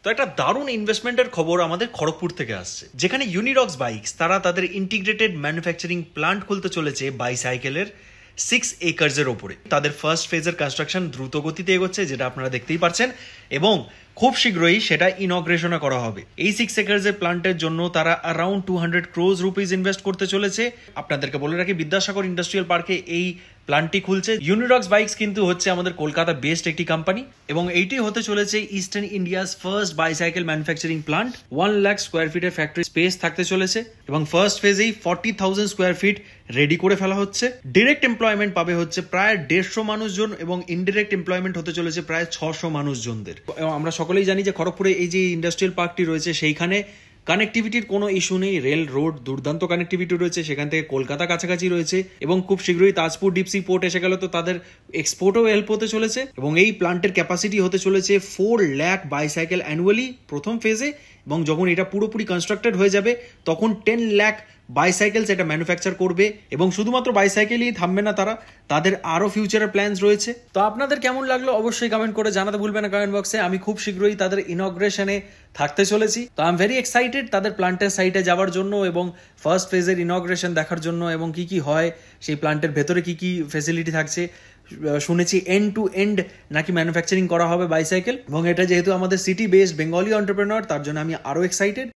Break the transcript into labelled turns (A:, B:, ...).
A: তো একটা দারুণ ইনভেস্টমেন্টের খবর আমাদের খড়গপুর থেকে আসছে, যেখানে ইউনিরক্স বাইকস তারা তাদের ইন্টিগ্রেটেড ম্যানুফ্যাকচারিং প্লান্ট খুলতে চলেছে বাইসাইকেলের 6 একর্সের ওপরে। তাদের ফার্স্ট ফেজের কনস্ট্রাকশন দ্রুত গতিতে এগোচ্ছে, যেটা আপনারা দেখতেই পাচ্ছেন, এবং খুব শীঘ্রই সেটা ইনগ্রেশনও করা হবে। এই 6 একর্সের প্লান্টের জন্য তারা অ্যারাউন্ড 200 crores রুপিস ইনভেস্ট করতে চলেছে। আপনাদেরকে বলে রাখি, বিদ্যাসাগর ইন্ডাস্ট্রিয়াল পার্কে এই প্লান্টটি খুলছে। ইউনিরক্স বাইকস কিন্তু হচ্ছে আমাদের কলকাতা বেসড একটি কোম্পানি, এবং এইটি হতে চলেছে eastern India's first bicycle manufacturing plant. 1 lakh square ফিটের ফ্যাক্টরি স্পেস থাকতে চলেছে, এবং ফার্স্ট ফেজেই 40,000 স্কোয়ার ফিট রেডি করে ফেলা হচ্ছে। ডিরেক্ট এমপ্লয়মেন্ট পাবে হচ্ছে প্রায় 150 মানুষজন, এবং ইনডিরেক্ট এমপ্লয়মেন্ট হতে চলেছে প্রায় 600 মানুষজনদের। আমরা সকলেই জানি যে খড়গপুরে এই যে ইন্ডাস্ট্রিয়াল পার্কটি রয়েছে, সেইখানে কানেক্টিভিটির কোনো ইস্যু নেই। রেল রোড দুর্দান্ত কানেক্টিভিটি রয়েছে, সেখান থেকে কলকাতা কাছাকাছি রয়েছে, এবং খুব শীঘ্রই তাজপুর ডিপসি পোর্ট এসে গেল, তো তাদের এক্সপোর্টও হেল্প হতে চলেছে। এবং এই প্লান্টের ক্যাপাসিটি হতে চলেছে 4 লাখ বাইসাইকেল অ্যানুয়ালি প্রথম ফেজে, এবং যখন এটা পুরোপুরি কনস্ট্রাক্টেড হয়ে যাবে তখন 10 লাখ বাইসাইকেলস এটা ম্যানুফ্যাকচার করবে। এবং শুধুমাত্র বাইসাইকেলই থামবে না তারা, তাদের আরও ফিউচারের প্ল্যানস রয়েছে। তো আপনাদের কেমন লাগলো অবশ্যই কমেন্ট করে জানাতে ভুলবেন না কমেন্ট বক্সে। আমি খুব শীঘ্রই তাদের ইনগ্রেশনে থাকতে চলেছি, তো আই এম ভেরি এক্সাইটেড তাদের প্লান্টের সাইটে যাওয়ার জন্য, এবং ফার্স্ট ফেজের ইনগ্রেশন দেখার জন্য, এবং কি কি হয় সেই প্লান্টের ভেতরে কি কি ফেসিলিটি থাকছে। শুনেছি এন্ড টু এন্ড নাকি ম্যানুফ্যাকচারিং করা হবে বাইসাইকেল, এবং এটা যেহেতু আমাদের সিটি বেসড বেঙ্গলি এন্টারপ্রেনার, তার জন্য আমি আরও এক্সাইটেড।